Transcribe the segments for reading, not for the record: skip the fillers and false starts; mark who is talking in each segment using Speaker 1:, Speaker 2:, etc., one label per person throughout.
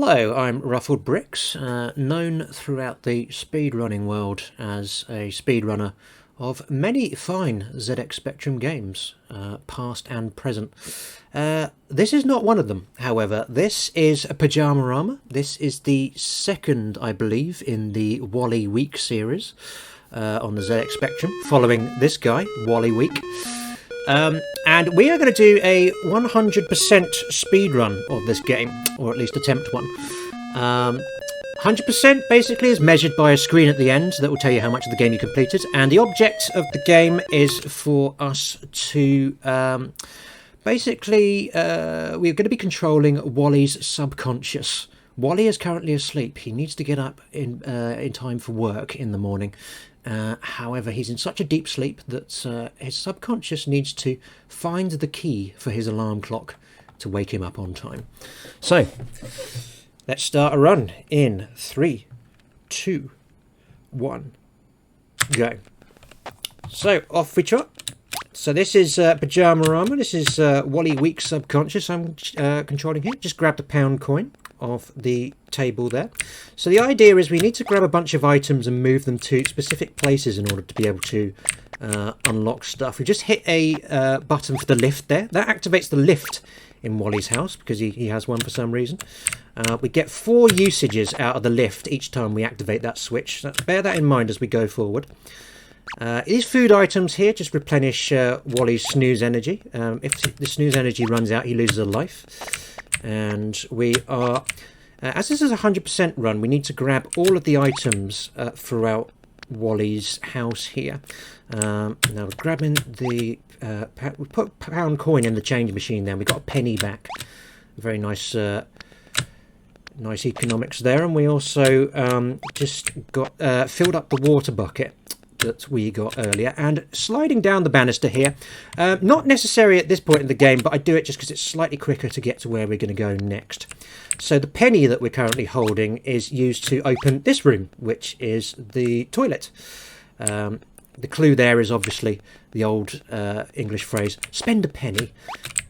Speaker 1: Hello, I'm Ruffled Bricks, known throughout the speedrunning world as a speedrunner of many fine ZX Spectrum games, past and present. This is not one of them, however. This is a Pyjamarama. This is the second, I believe, in the Wally Week series on the ZX Spectrum, following this guy, Wally Week. And we are going to do a 100% speedrun of this game, or at least attempt one. 100% basically is measured by a screen at the end that will tell you how much of the game you completed, and the object of the game is for us to basically we're going to be controlling Wally's subconscious. Wally is currently asleep. He needs to get up in time for work in the morning. However, he's in such a deep sleep that his subconscious needs to find the key for his alarm clock to wake him up on time. So, let's start a run in 3, 2, 1, go. So, off we trot. So this is Pyjamarama. This is Wally Week's subconscious I'm controlling here. Just grab the pound coin of the table there. So the idea is we need to grab a bunch of items and move them to specific places in order to be able to unlock stuff. We just hit a button for the lift there. That activates the lift in Wally's house because he has one for some reason. We get 4 usages out of the lift each time we activate that switch. So bear that in mind as we go forward. These food items here just replenish Wally's snooze energy. If the snooze energy runs out, he loses a life. And we are, as this is a 100% run, we need to grab all of the items throughout Wally's house here. Now we're grabbing the, we put pound coin in the change machine there, and we got a penny back. Very nice, nice economics there. And we also just got filled up the water bucket that we got earlier, and sliding down the banister here, not necessary at this point in the game, but I do it just because it's slightly quicker to get to where we're going to go next. So the penny that we're currently holding is used to open this room, which is the toilet. The clue there is obviously the old English phrase, spend a penny.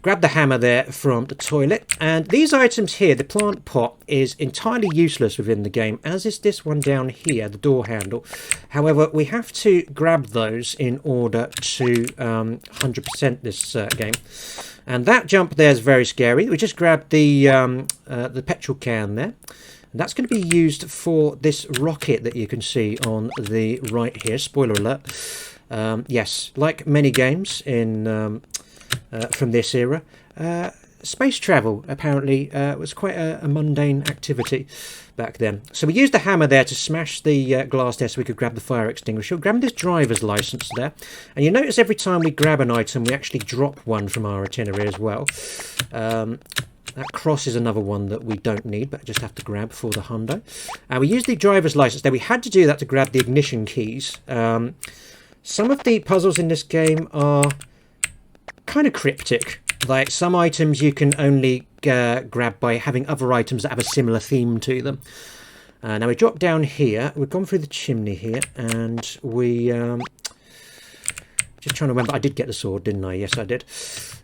Speaker 1: Grab the hammer there from the toilet, and these items here, the plant pot is entirely useless within the game, as is this one down here, the door handle. However, we have to grab those in order to 100% this game. And that jump there is very scary. We just grabbed the petrol can there. And that's going to be used for this rocket that you can see on the right here. Spoiler alert. Yes, like many games in from this era, space travel apparently was quite a mundane activity back then. So we used the hammer there to smash the glass there so we could grab the fire extinguisher. Grab this driver's license there, and you notice every time we grab an item we actually drop one from our itinerary as well. That cross is another one that we don't need, but just have to grab for the hundo. We used the driver's license there. We had to do that to grab the ignition keys. Some of the puzzles in this game are kind of cryptic. Like, some items you can only grab by having other items that have a similar theme to them. Now we drop down here. We've gone through the chimney here, and we just trying to remember. I did get the sword, didn't I? Yes, I did.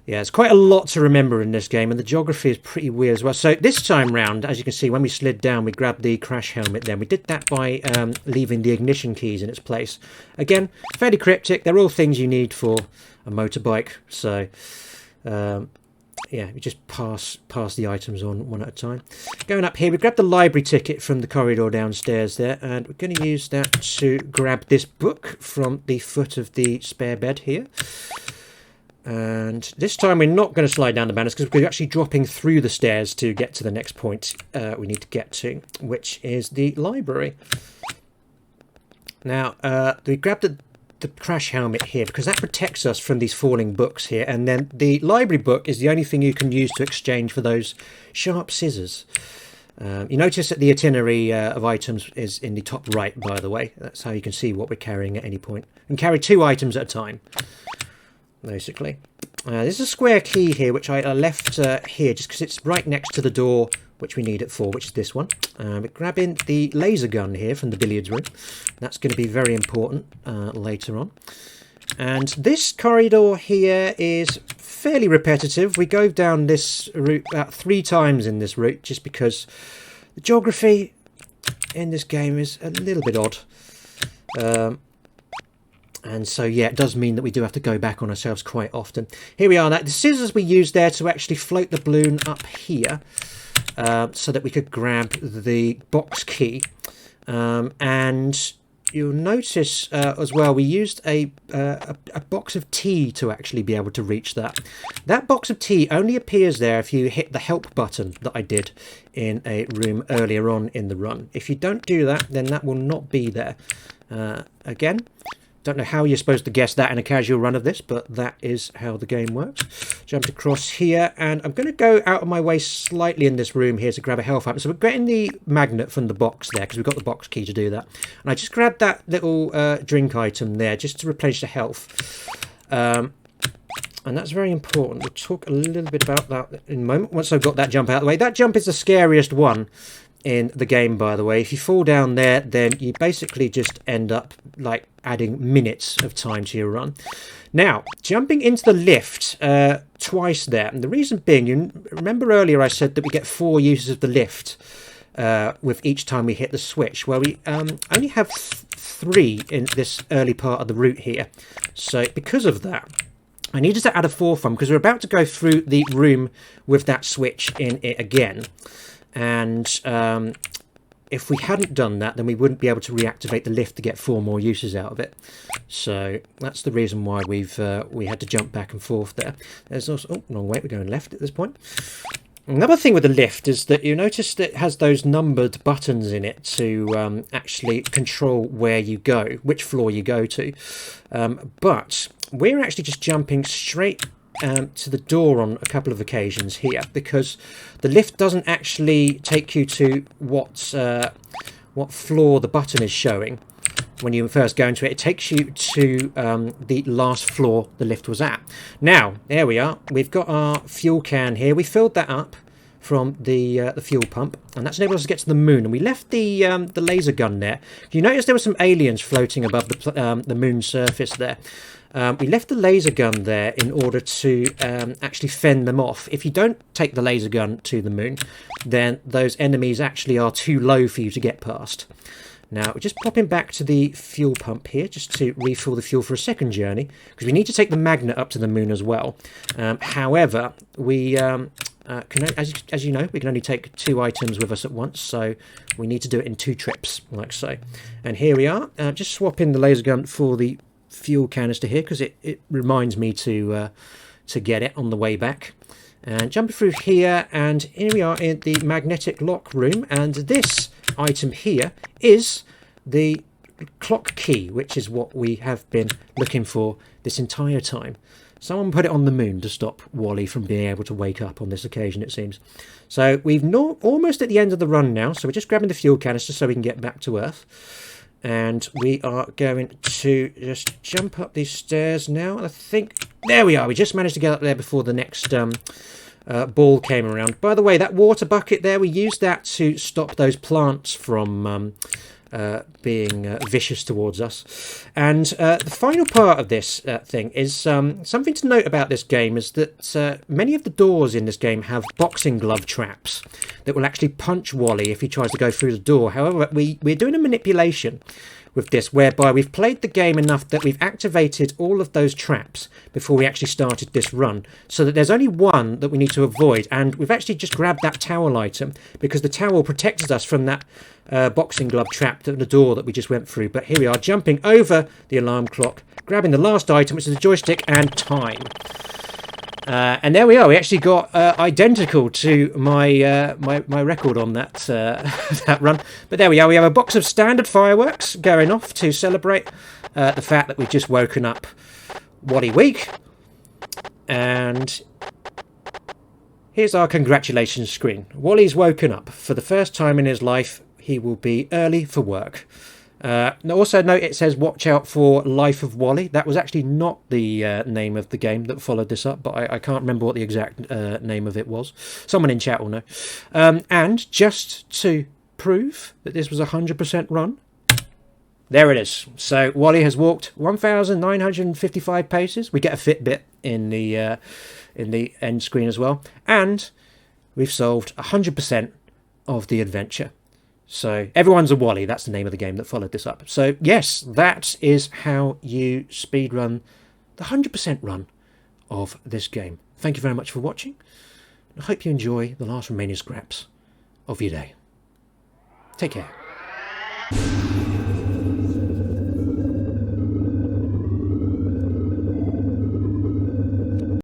Speaker 1: Yeah, it's quite a lot to remember in this game, and the geography is pretty weird as well. So this time round, as you can see, when we slid down, we grabbed the crash helmet then. We did that by leaving the ignition keys in its place. Again, fairly cryptic. They're all things you need for a motorbike. So, yeah, we just pass the items on one at a time. Going up here, we grabbed the library ticket from the corridor downstairs there, and we're going to use that to grab this book from the foot of the spare bed here. And this time we're not going to slide down the banister because we're actually dropping through the stairs to get to the next point we need to get to, which is the library. Now, we grabbed the crash helmet here because that protects us from these falling books here, and then the library book is the only thing you can use to exchange for those sharp scissors. You notice that the itinerary of items is in the top right, by the way. That's how you can see what we're carrying at any point. And carry 2 items at a time, basically. There's a square key here which I left here just because it's right next to the door which we need it for, which is this one. We're grabbing the laser gun here from the billiards room. That's going to be very important later on. And this corridor here is fairly repetitive. We go down this route about 3 times in this route just because The geography in this game is a little bit odd. And so, yeah, it does mean that we do have to go back on ourselves quite often. Here we are. Now, the scissors we used there to actually float the balloon up here so that we could grab the box key. And you'll notice as well, we used a box of tea to actually be able to reach that. That box of tea only appears there if you hit the help button that I did in a room earlier on in the run. If you don't do that, then that will not be there. Again, don't know how you're supposed to guess that in a casual run of this, but that is how the game works. Jumped across here, and I'm going to go out of my way slightly in this room here to grab a health item. So we're getting the magnet from the box there, because we've got the box key to do that. And I just grabbed that little drink item there, just to replenish the health. And that's very important. We'll talk a little bit about that in a moment, once I've got that jump out of the way. That jump is the scariest one in the game, by the way. If you fall down there, then you basically just end up like adding minutes of time to your run. Now, jumping into the lift twice there, and the reason being, you remember earlier I said that we get 4 uses of the lift with each time we hit the switch. Well, we only have 3 in this early part of the route here. So because of that, I needed to add a 4th one, because we're about to go through the room with that switch in it again. And if we hadn't done that, then we wouldn't be able to reactivate the lift to get 4 more uses out of it. So that's the reason why we had to jump back and forth there. There's also, oh, wrong way, we're going left at this point. Another thing with the lift is that you notice that it has those numbered buttons in it to actually control where you go, which floor you go to. But we're actually just jumping straight to the door on a couple of occasions here, because the lift doesn't actually take you to what floor the button is showing when you first go into it. It takes you to the last floor the lift was at. Now, there we are. We've got our fuel can here. We filled that up from the fuel pump, and that's enabled us to get to the moon. And we left the laser gun there. You notice there were some aliens floating above the moon's surface there. We left the laser gun there in order to actually fend them off. If you don't take the laser gun to the moon, then those enemies actually are too low for you to get past. Now, we're just popping back to the fuel pump here, just to refill the fuel for a second journey, because we need to take the magnet up to the moon as well. However, we as you know, we can only take 2 items with us at once, so we need to do it in 2 trips, like so. And here we are. Just swap in the laser gun for the fuel canister here, because it reminds me to get it on the way back. And jumping through here, and here we are in the magnetic lock room, and this item here is the clock key, which is what we have been looking for this entire time. Someone put it on the moon to stop Wally from being able to wake up on this occasion, it seems. So we've almost at the end of the run now, so we're just grabbing the fuel canister so we can get back to Earth. And we are going to just jump up these stairs now. I think, there we are. We just managed to get up there before the next ball came around. By the way, that water bucket there, we used that to stop those plants from being vicious towards us. And the final part of this thing is something to note about this game is that many of the doors in this game have boxing glove traps that will actually punch Wally if he tries to go through the door. However, we're doing a manipulation with this whereby we've played the game enough that we've activated all of those traps before we actually started this run, so that there's only one that we need to avoid, and we've actually just grabbed that towel item because the towel protects us from that boxing glove trap at the door that we just went through. But here we are, jumping over the alarm clock, grabbing the last item, which is the joystick, and time. And there we are. We actually got identical to my my record on that that run. But there we are. We have a box of standard fireworks going off to celebrate the fact that we've just woken up Wally Week. And here's our congratulations screen. Wally's woken up. For the first time in his life, he will be early for work. Also note it says watch out for Life of Wally. That was actually not the name of the game that followed this up, but I can't remember what the exact name of it was. Someone in chat will know. And just to prove that this was a 100% run, there it is. So Wally has walked 1,955 paces. We get a Fitbit in the end screen as well, and we've solved 100% of the adventure. So Everyone's a Wally, that's the name of the game that followed this up. So yes, that is how you speedrun the 100% run of this game. Thank you very much for watching. I hope you enjoy the last remaining scraps of your day. Take care.